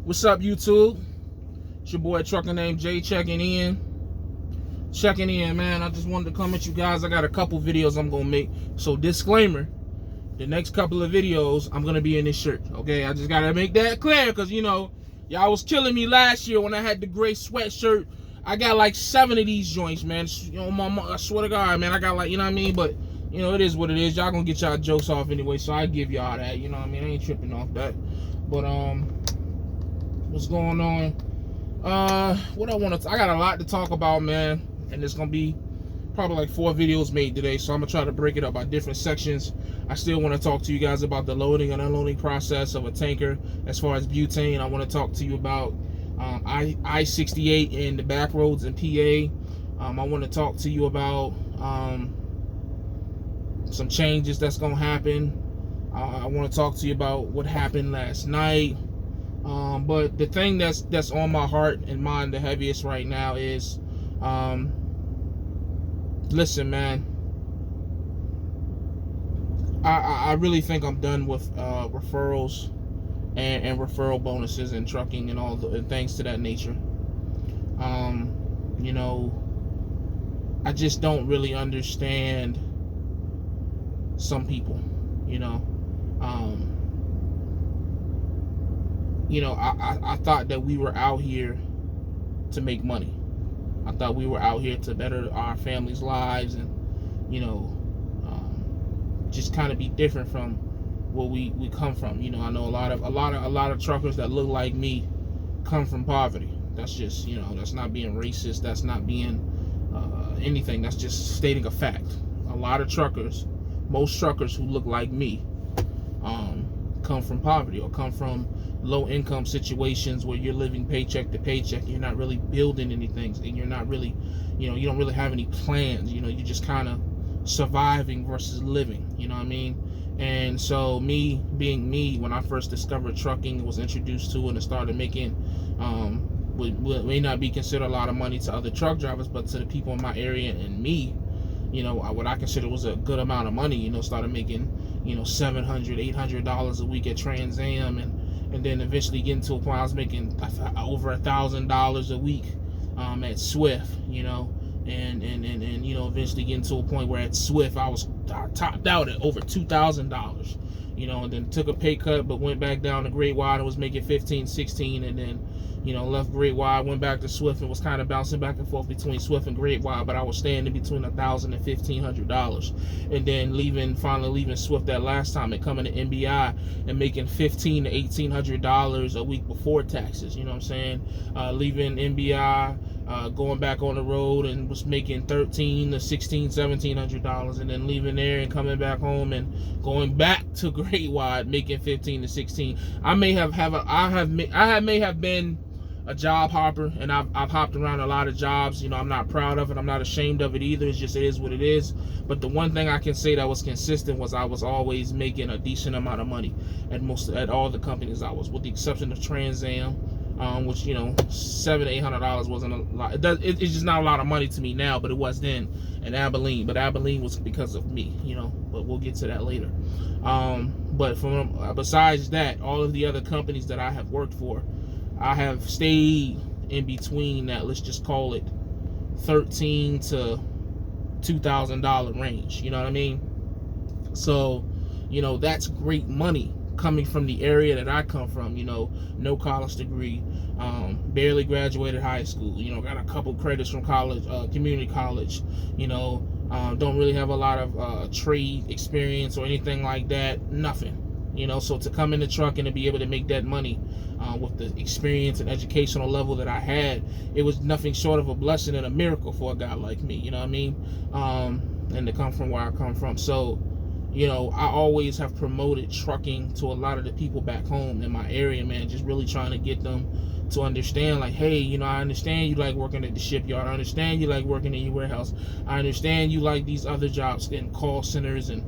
What's up, YouTube? It's your boy TruckerNamedJay checking in, man. I just wanted to come at you guys. I got a couple videos I'm gonna make. So disclaimer, the next couple of videos I'm gonna be in this shirt. Okay, I just gotta make that clear, because you know, y'all was killing me last year when I had the gray sweatshirt. I got like 7 of these joints, man. You know, I swear to God, man, I got like, you know what I mean? But you know, it is what it is. Y'all gonna get y'all jokes off anyway, so I give y'all that. You know what I mean? I ain't tripping off that. But what's going on? What I got a lot to talk about, man, and there's gonna be probably like 4 videos made today, so I'm gonna try to break it up by different sections. I still want to talk to you guys about the loading and unloading process of a tanker as far as butane. I want to talk to you about I-68 and the back roads in PA. I want to talk to you about some changes that's gonna happen. I want to talk to you about what happened last night. But the thing that's on my heart and mind the heaviest right now is, listen, man, I really think I'm done with referrals and referral bonuses and trucking and all the things to that nature. You know, I just don't really understand some people, you know. I thought that we were out here to make money. I thought we were out here to better our families' lives and, you know, just kind of be different from where we come from. You know, I know a lot of truckers that look like me come from poverty. That's just, you know, that's not being racist. That's not being anything. That's just stating a fact. A lot of truckers, most truckers who look like me, come from poverty or come from low income situations where you're living paycheck to paycheck. You're not really building anything, and you're not really, you know, you don't really have any plans. You know, you're just kind of surviving versus living. You know what I mean? And so me being me, when I first discovered trucking, was introduced to and started making may not be considered a lot of money to other truck drivers, but to the people in my area and me, you know, what I consider was a good amount of money. You know, started making, you know, $700, $800 a week at Trans Am, and then eventually getting to a point I was making over $1,000 a week at Swift, you know, and you know, eventually getting to a point where at Swift I topped out at over $2,000, you know, and then took a pay cut but went back down to Great Wide and was making 15, 16, and then, you know, left Great Wide, went back to Swift, and was kind of bouncing back and forth between Swift and Great Wide, but I was staying in between $1,000 and $1,500, and then finally leaving Swift that last time and coming to NBI and making $1,500 to $1,800 a week before taxes. You know what I'm saying? Leaving NBI, going back on the road and was making $1,300 to $1,600, $1,700, and then leaving there and coming back home and going back to Great Wide making $15,000 to $16,000. I may have been a job hopper, and I've hopped around a lot of jobs. You know, I'm not proud of it. I'm not ashamed of it either. It's just, it is what it is. But the one thing I can say that was consistent was I was always making a decent amount of money at all the companies I was, with the exception of Trans Am, which, you know, $700 to $800 wasn't a lot. It's just not a lot of money to me now, but it was then. And Abilene, but Abilene was because of me, you know. But we'll get to that later. But besides that, all of the other companies that I have worked for, I have stayed in between that, let's just call it $1,300 to $2,000 range. You know what I mean? So, you know, that's great money coming from the area that I come from. You know, no college degree, barely graduated high school. You know, got a couple credits from college, community college. You know, don't really have a lot of trade experience or anything like that. Nothing. You know, so to come into trucking and be able to make that money with the experience and educational level that I had, it was nothing short of a blessing and a miracle for a guy like me. You know what I mean? And to come from where I come from. So, you know, I always have promoted trucking to a lot of the people back home in my area, man, just really trying to get them to understand, like, hey, you know, I understand you like working at the shipyard. I understand you like working in your warehouse. I understand you like these other jobs in call centers and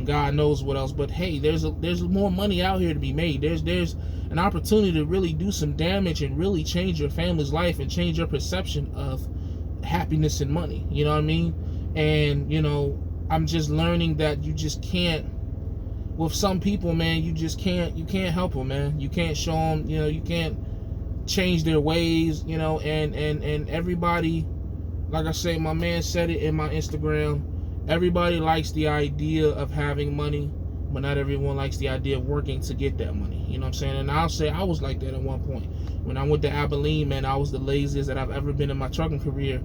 God knows what else. But hey, there's more money out here to be made. There's an opportunity to really do some damage and really change your family's life and change your perception of happiness and money. You know what I mean? And, you know, I'm just learning that you just can't with some people, man, you just can't help them, man. You can't show them, you can't change their ways, and everybody, like I say, my man said it in my Instagram, everybody likes the idea of having money, but not everyone likes the idea of working to get that money. You know what I'm saying? And I'll say I was like that at one point. When I went to Abilene, man, I was the laziest that I've ever been in my trucking career.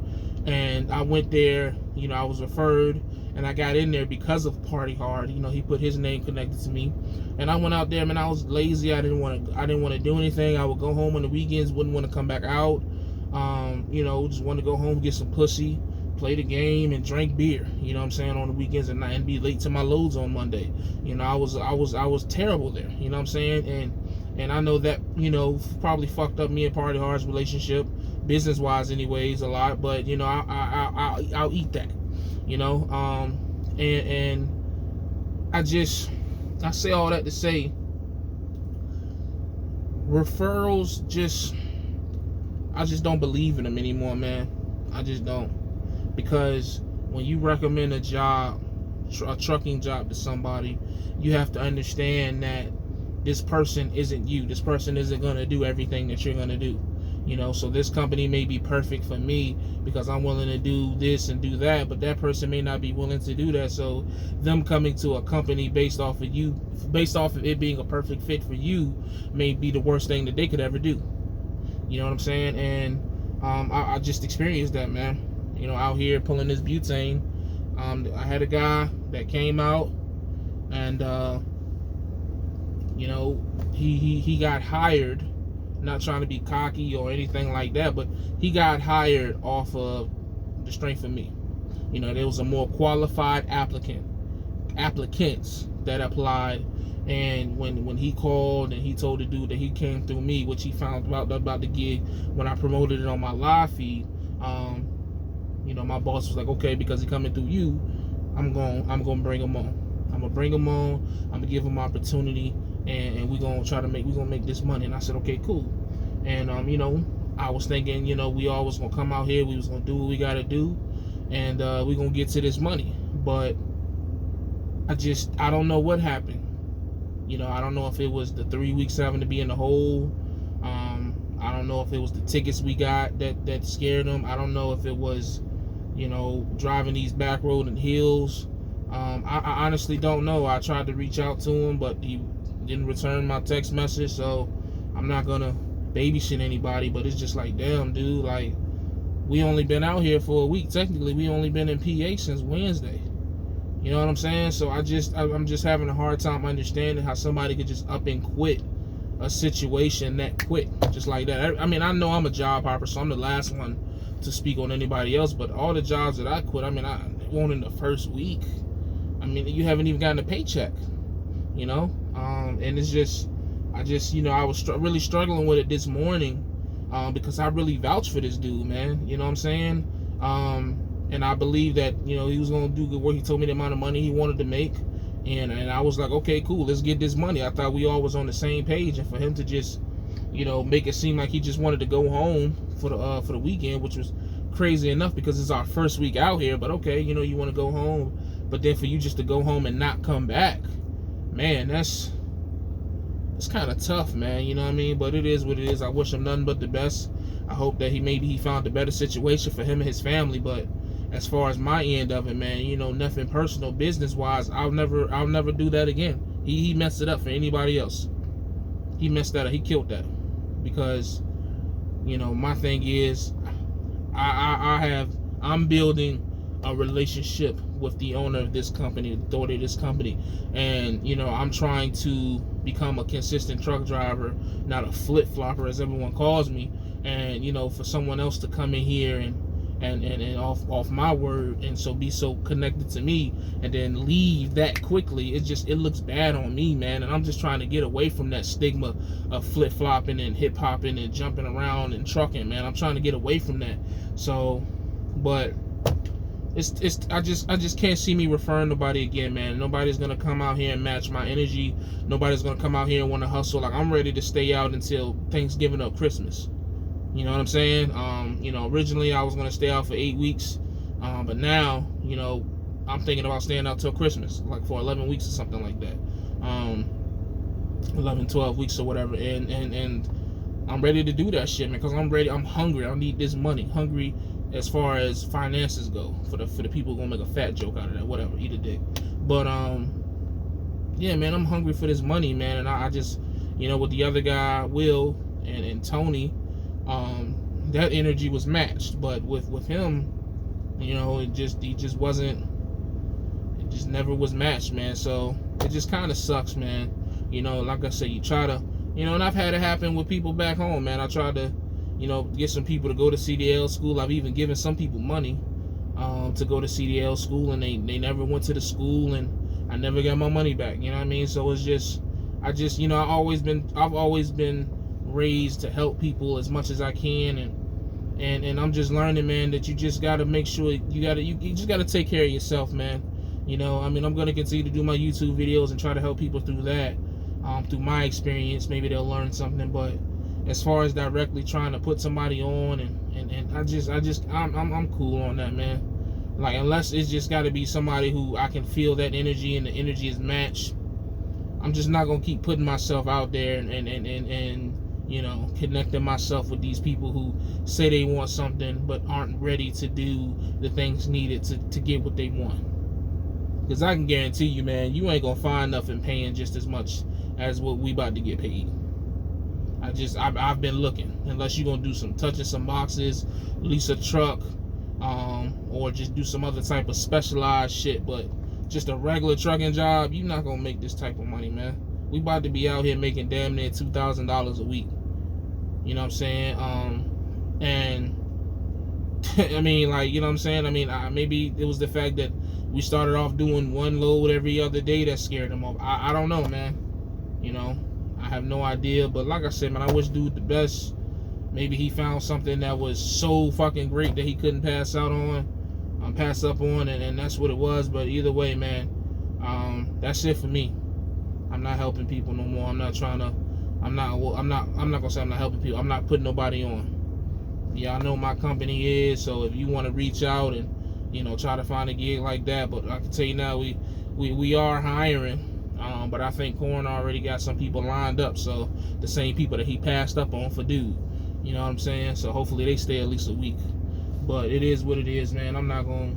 And I went there, I was referred, and I got in there because of Party Hard. He put his name connected to me. And I went out there, man, I was lazy. I didn't want to do anything. I would go home on the weekends, wouldn't want to come back out. Just wanted to go home, get some pussy, play the game, and drink beer, on the weekends, and be late to my loads on Monday. I was terrible there, what I'm saying? And I know that, probably fucked up me and Party Hard's relationship, business-wise anyways, a lot, but, I'll eat that, and I say all that to say, referrals I just don't believe in them anymore, man. I just don't. Because when you recommend a job, a trucking job to somebody, you have to understand that this person isn't you. This person isn't going to do everything that you're going to do. So this company may be perfect for me because I'm willing to do this and do that, but that person may not be willing to do that. So them coming to a company based off of it being a perfect fit for you may be the worst thing that they could ever do. You know what I'm saying? And I just experienced that, man. Out here pulling this butane. I had a guy that came out, and he got hired. Not trying to be cocky or anything like that, but he got hired off of the strength of me. There was a more qualified applicants that applied, and when he called and he told the dude that he came through me, which he found out about the gig when I promoted it on my live feed. My boss was like, okay, because he coming through you, I'm gonna bring him on. I'm gonna bring him on. I'm gonna give him opportunity, and we're gonna make this money. And I said, okay, cool. And I was thinking, we all was gonna come out here, we was gonna do what we gotta do, and we're gonna get to this money. But I don't know what happened. I don't know if it was the 3 weeks having to be in the hole. I don't know if it was the tickets we got that scared him. I don't know if it was, driving these back road and hills. I honestly don't know. I tried to reach out to him, but he didn't return my text message, so I'm not gonna babysit anybody. But it's just like, damn, dude, like, we only been out here for a week. Technically, we only been in PA since Wednesday. You know what I'm saying? So I'm just having a hard time understanding how somebody could just up and quit a situation that quick, just like that. I mean, I know I'm a job hopper, so I'm the last one to speak on anybody else, but all the jobs that I quit, I mean, I won't in the first week. I mean, you haven't even gotten a paycheck, and it's just, I was really struggling with it this morning, because I really vouched for this dude, man. You know what I'm saying? And I believe that, he was going to do good work. He told me the amount of money he wanted to make. And I was like, okay, cool, let's get this money. I thought we all was on the same page. And for him to just, make it seem like he just wanted to go home for the weekend, which was crazy enough because it's our first week out here. But okay, you want to go home. But then for you just to go home and not come back, man, it's kind of tough, man. You know what I mean? But it is what it is. I wish him nothing but the best. I hope that he found a better situation for him and his family. But as far as my end of it, man, nothing personal, business wise, I'll never do that again. He messed it up for anybody else. He messed that up. He killed that. Because, my thing is, I'm building a relationship with the owner of this company, the authority of this company, and I'm trying to become a consistent truck driver, not a flip-flopper as everyone calls me. And for someone else to come in here and off my word, and so be so connected to me and then leave that quickly, it looks bad on me, man. And I'm just trying to get away from that stigma of flip-flopping and hip-hopping and jumping around and trucking, man. I'm trying to get away from that. So, but I just can't see me referring nobody again, man. Nobody's gonna come out here and match my energy. Nobody's gonna come out here and want to hustle. Like, I'm ready to stay out until Thanksgiving or Christmas. You know what I'm saying? Originally I was gonna stay out for 8 weeks, but now, I'm thinking about staying out till Christmas, like for 11 weeks or something like that. 11, 12 weeks or whatever, and I'm ready to do that shit, man, because I'm ready. I'm hungry. I need this money. Hungry as far as finances go. For the people who gonna make a fat joke out of that, whatever, eat a dick. But yeah, man, I'm hungry for this money, man, and I just, with the other guy, Will and Tony, that energy was matched, but with him, it just wasn't. It just never was matched, man. So it just kind of sucks, man. Like I said, you try to, and I've had it happen with people back home, man. I tried to, get some people to go to CDL school. I've even given some people money to go to CDL school, and they never went to the school, and I never got my money back. You know what I mean? So it's just, I've always been raised to help people as much as I can, and I'm just learning, man, that you just gotta make sure you just gotta take care of yourself, man. I'm gonna continue to do my YouTube videos and try to help people through that. Through my experience, maybe they'll learn something. But as far as directly trying to put somebody on, and I'm cool on that, man. Like, unless it's just got to be somebody who I can feel that energy and the energy is matched, I'm just not gonna keep putting myself out there and connecting myself with these people who say they want something but aren't ready to do the things needed to get what they want. Because I can guarantee you, man, you ain't gonna find nothing paying just as much as what we about to get paid. I've been looking. Unless you're gonna do touching some boxes, lease a truck, or just do some other type of specialized shit. But just a regular trucking job, you're not gonna make this type of money, man. We about to be out here making damn near $2,000 a week. You know what I'm saying? And I mean, like, you know what I'm saying? I mean, maybe it was the fact that we started off doing one load every other day that scared him off. I don't know, man. I have no idea. But like I said, man, I wish dude the best. Maybe he found something that was so fucking great that he couldn't pass up on, and that's what it was. But either way, man, that's it for me. I'm not helping people no more. I'm not gonna say I'm not helping people. I'm not putting nobody on. Yeah, I know my company is, so if you want to reach out and try to find a gig like that, but I can tell you now, we are hiring, but I think Corn already got some people lined up, so the same people that he passed up on for dude, you know what I'm saying? So hopefully they stay at least a week. But it is what it is, man. I'm not gonna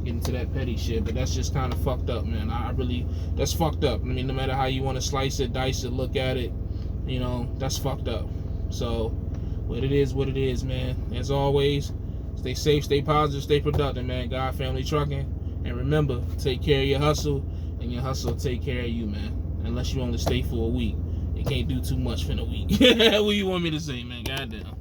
get into that petty shit, but that's just kind of fucked up, man. That's fucked up. I mean, no matter how you want to slice it, dice it, look at it, that's fucked up. So, but it is what it is, man. As always, stay safe, stay positive, stay productive, man. God Family Trucking. And remember, take care of your hustle, and your hustle will take care of you, man. Unless you only stay for a week. You can't do too much for a week. What do you want me to say, man? Goddamn.